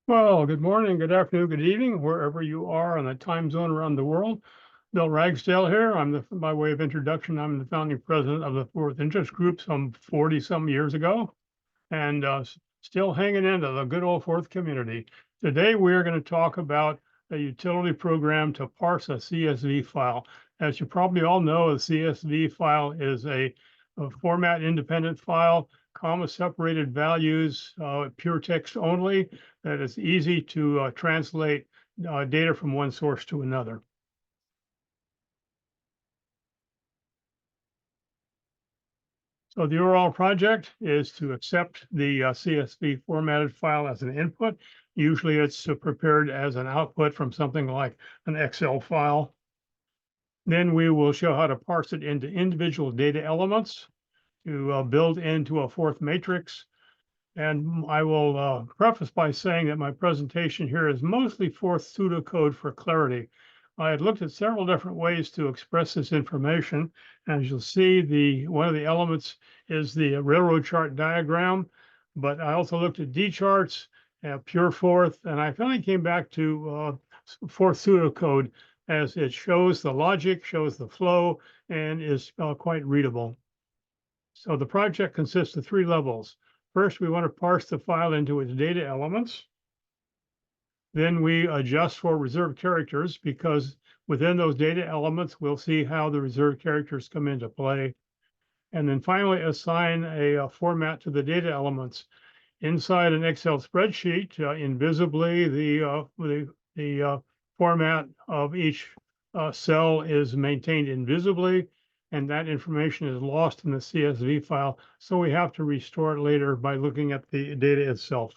Well, good morning, good afternoon, good evening, wherever you are on the time zone around the world. Bill Ragsdale here. By way of introduction, I'm the founding president of the Fourth Interest Group some 40-some years ago, and still hanging into the good old Fourth community. Today, we're going to talk about a utility program to parse a CSV file. As you probably all know, a CSV file is a format independent file, comma separated values, pure text only, that is easy to translate data from one source to another. So the overall project is to accept the CSV formatted file as an input. Usually it's prepared as an output from something like an Excel file. Then we will show how to parse it into individual data elements to build into a fourth matrix. And I will preface by saying that my presentation here is mostly fourth pseudocode for clarity. I had looked at several different ways to express this information. As you'll see, one of the elements is the railroad chart diagram, but I also looked at D charts, pure fourth, and I finally came back to fourth pseudocode as it shows the logic, shows the flow, and is quite readable. So the project consists of three levels. First, we want to parse the file into its data elements. Then we adjust for reserved characters because within those data elements, we'll see how the reserved characters come into play. And then finally assign a format to the data elements. Inside an Excel spreadsheet, invisibly, the format of each cell is maintained invisibly, and that information is lost in the CSV file. So we have to restore it later by looking at the data itself.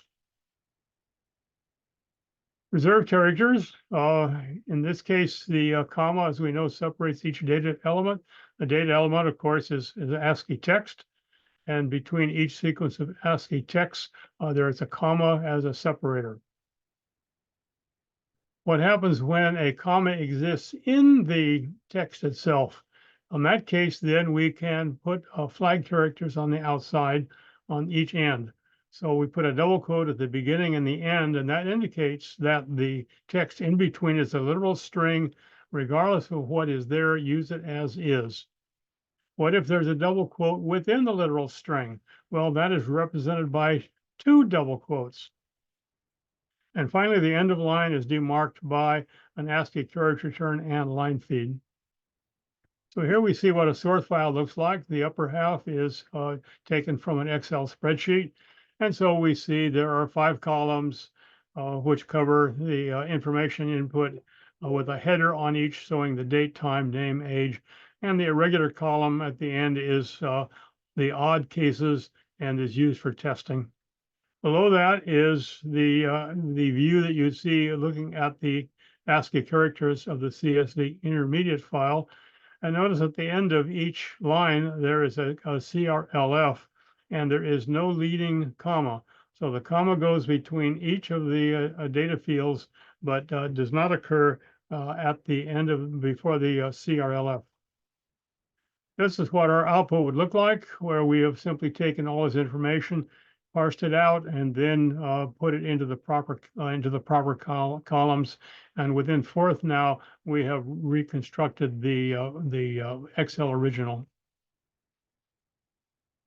Reserved characters, in this case, the comma, as we know, separates each data element. The data element, of course, is ASCII text. And between each sequence of ASCII text, there is a comma as a separator. What happens when a comma exists in the text itself? In that case, then we can put flag characters on the outside on each end. So we put a double quote at the beginning and the end, and that indicates that the text in between is a literal string. Regardless of what is there, use it as is. What if there's a double quote within the literal string? Well, that is represented by two double quotes. And finally, the end of line is demarked by an ASCII character return and line feed. So here we see what a source file looks like. The upper half is taken from an Excel spreadsheet. And so we see there are 5 columns which cover the information input with a header on each showing the date, time, name, age. And the irregular column at the end is the odd cases and is used for testing. Below that is the view that you see looking at the ASCII characters of the CSV intermediate file. And notice at the end of each line, there is a CRLF, and there is no leading comma. So the comma goes between each of the data fields, but does not occur at the end before the CRLF. This is what our output would look like, where we have simply taken all this information, parsed it out, and then put it into the proper columns. And within fourth now, we have reconstructed the Excel original.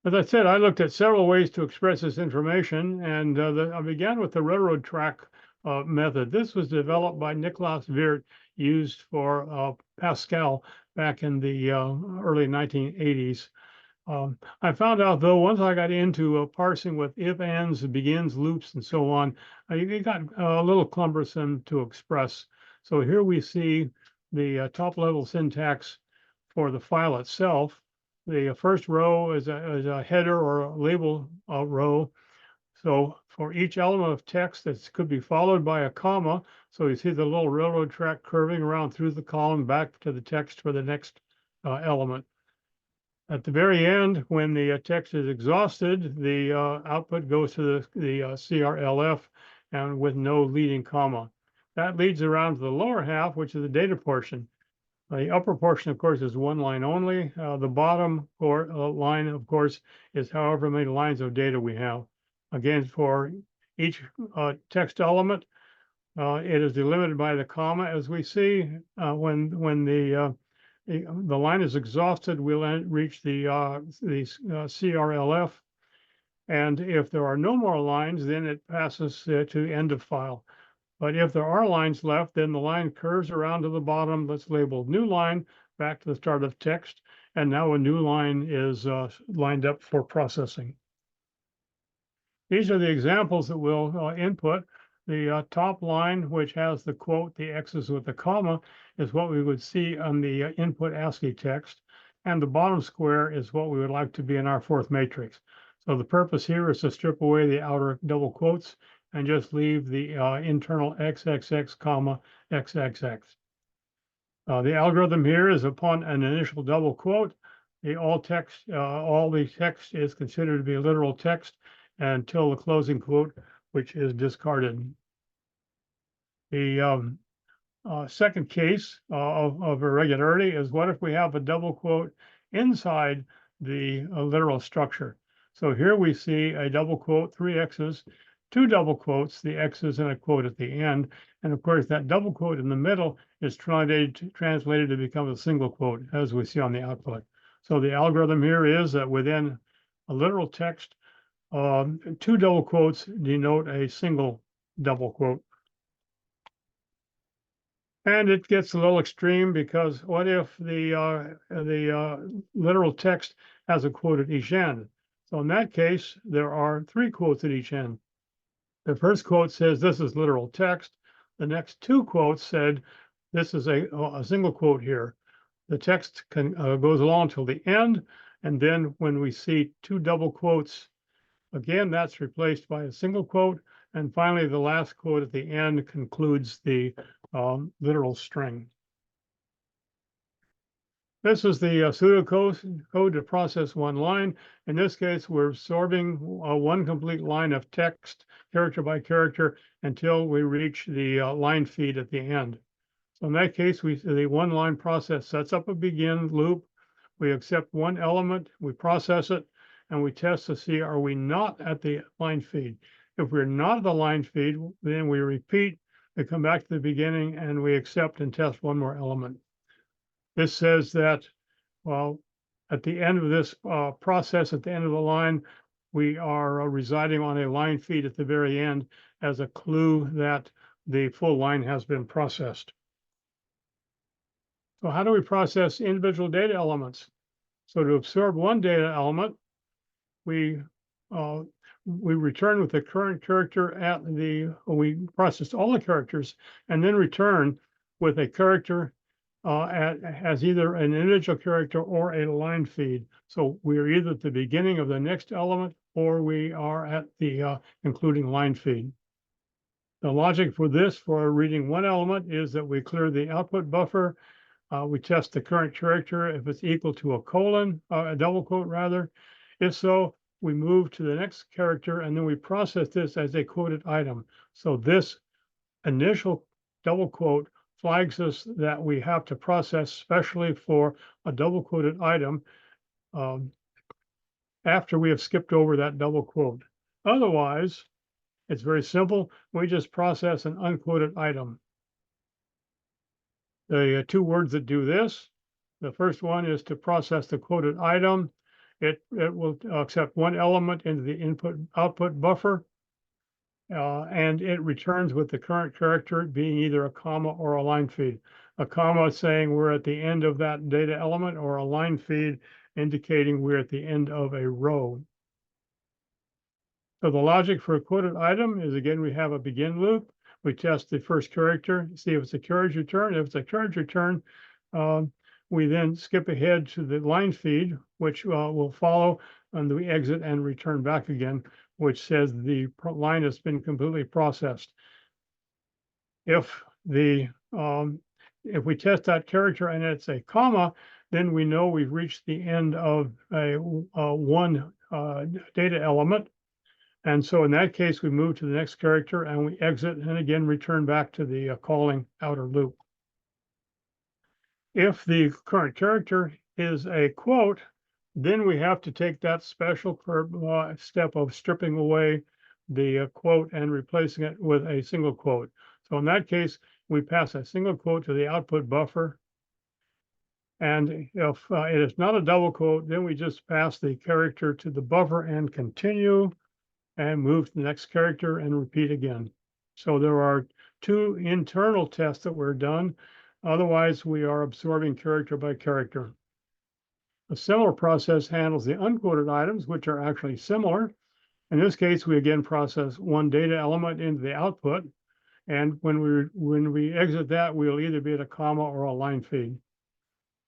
As I said, I looked at several ways to express this information, and I began with the railroad track method. This was developed by Niklaus Wirth, used for Pascal back in the early 1980s. I found out, though, once I got into parsing with if, ands, begins, loops, and so on, it got a little cumbersome to express. So here we see the top-level syntax for the file itself. The first row is a header or a label row. So for each element of text, that could be followed by a comma. So you see the little railroad track curving around through the column back to the text for the next element. At the very end, when the text is exhausted, the output goes to the CRLF and with no leading comma. That leads around to the lower half, which is the data portion. The upper portion, of course, is one line only. The bottom line, of course, is however many lines of data we have. Again, for each text element. It is delimited by the comma, as we see. When the line is exhausted, we'll reach the CRLF. And if there are no more lines, then it passes to end of file. But if there are lines left, then the line curves around to the bottom. That's labeled new line, back to the start of text. And now a new line is lined up for processing. These are the examples that we'll input. The top line, which has the quote, the X's with the comma, is what we would see on the input ASCII text. And the bottom square is what we would like to be in our fourth matrix. So the purpose here is to strip away the outer double quotes and just leave the internal XXX, comma, XXX. The algorithm here is upon an initial double quote, all the text is considered to be literal text until the closing quote, which is discarded. The second case of irregularity is what if we have a double quote inside the literal structure? So here we see a double quote, 3 X's, 2 double quotes, the X's and a quote at the end. And of course, that double quote in the middle is translated to become a single quote, as we see on the output. So the algorithm here is that within a literal text, 2 double quotes denote a single double quote. And it gets a little extreme because what if the literal text has a quote at each end? So in that case, there are 3 quotes at each end. The first quote says, this is literal text. The next 2 quotes said, this is a single quote here. The text goes along till the end. And then when we see 2 double quotes, again, that's replaced by a single quote. And finally, the last quote at the end concludes the literal string. This is the pseudocode to process one line. In this case, we're absorbing one complete line of text, character by character, until we reach the line feed at the end. So in that case, the one line process sets up a begin loop. We accept one element, we process it, and we test to see, are we not at the line feed? If we're not at the line feed, then we repeat, we come back to the beginning, and we accept and test one more element. This says that, well, at the end of this process, at the end of the line, we are residing on a line feed at the very end as a clue that the full line has been processed. So how do we process individual data elements? So to absorb one data element, we return with the current character we process all the characters and then return with a character as either an individual character or a line feed. So we're either at the beginning of the next element or we are at the including line feed. The logic for this, for reading one element, is that we clear the output buffer. We test the current character if it's equal to a colon, a double quote rather. If so, we move to the next character and then we process this as a quoted item. So this initial double quote flags us that we have to process specially for a double quoted item after we have skipped over that double quote. Otherwise, it's very simple. We just process an unquoted item. The 2 words that do this, the first one is to process the quoted item. It will accept one element into the input-output buffer, and it returns with the current character being either a comma or a line feed. A comma saying we're at the end of that data element, or a line feed indicating we're at the end of a row. So the logic for a quoted item is, again, we have a begin loop. We test the first character, see if it's a carriage return. If it's a carriage return, we then skip ahead to the line feed, which will follow, and we exit and return back again, which says the line has been completely processed. If we test that character and it's a comma, then we know we've reached the end of one data element. And so in that case, we move to the next character and we exit and again return back to the calling outer loop. If the current character is a quote, then we have to take that special step of stripping away the quote and replacing it with a single quote. So in that case, we pass a single quote to the output buffer. And if it is not a double quote, then we just pass the character to the buffer and continue and move to the next character and repeat again. So there are two internal tests that were done. Otherwise, we are absorbing character by character. A similar process handles the unquoted items, which are actually similar. In this case, we again process one data element into the output. And when we exit that, we'll either be at a comma or a line feed.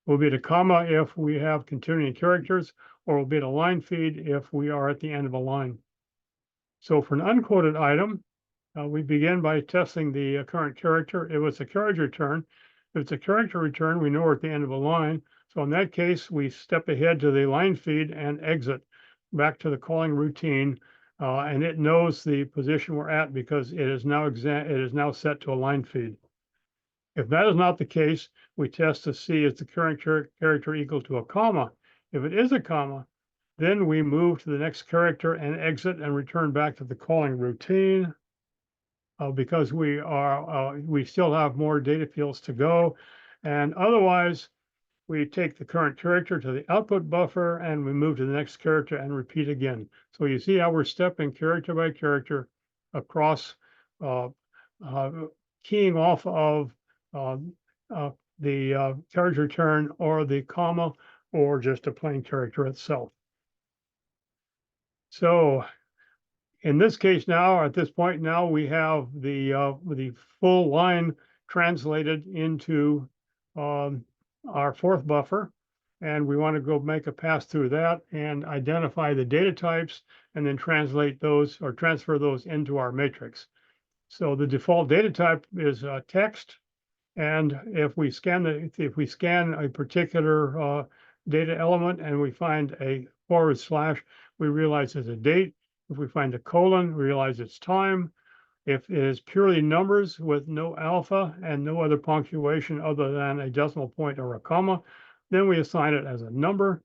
We'll be at a comma if we have continuing characters, or we'll be at a line feed if we are at the end of a line. So for an unquoted item, we begin by testing the current character. If it's a character return, if it's a character return, we know we're at the end of a line. So in that case, we step ahead to the line feed and exit back to the calling routine, and it knows the position we're at because it is now set to a line feed. If that is not the case, we test to see is the current character equal to a comma. If it is a comma, then we move to the next character and exit and return back to the calling routine because we still have more data fields to go. And otherwise, we take the current character to the output buffer and we move to the next character and repeat again. So you see how we're stepping character by character across, keying off of the character return or the comma or just a plain character itself. So in this case now, at this point now, we have the full line translated into our fourth buffer, and we want to go make a pass through that and identify the data types and then translate those or transfer those into our matrix. So the default data type is text. And if we scan a particular data element and we find a /, we realize it's a date. If we find a colon, we realize it's time. If it is purely numbers with no alpha and no other punctuation other than a decimal point or a comma, then we assign it as a number.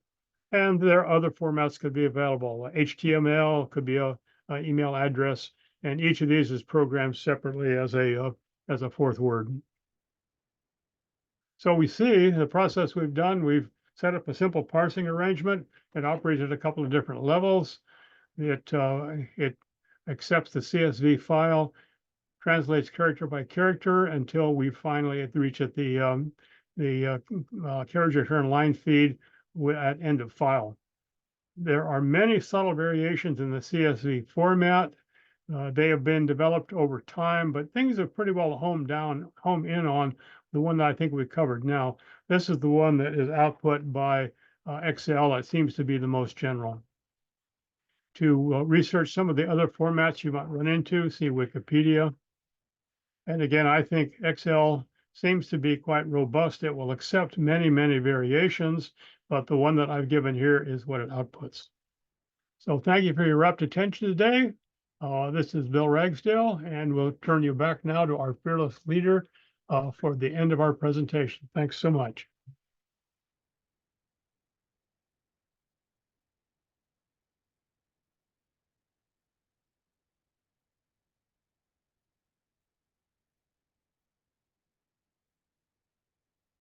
And there are other formats could be available. HTML could be an email address, and each of these is programmed separately as a fourth word. So we see the process we've done. We've set up a simple parsing arrangement. It operates at a couple of different levels. It accepts the CSV file, translates character by character until we finally reach at the character return line feed at end of file. There are many subtle variations in the CSV format. They have been developed over time, but things are pretty well honed in on the one that I think we covered now. This is the one that is output by Excel. It seems to be the most general. To research some of the other formats you might run into, see Wikipedia. And again, I think Excel seems to be quite robust. It will accept many, many variations, but the one that I've given here is what it outputs. So thank you for your rapt attention today. This is Bill Ragsdale, and we'll turn you back now to our fearless leader for the end of our presentation. Thanks so much.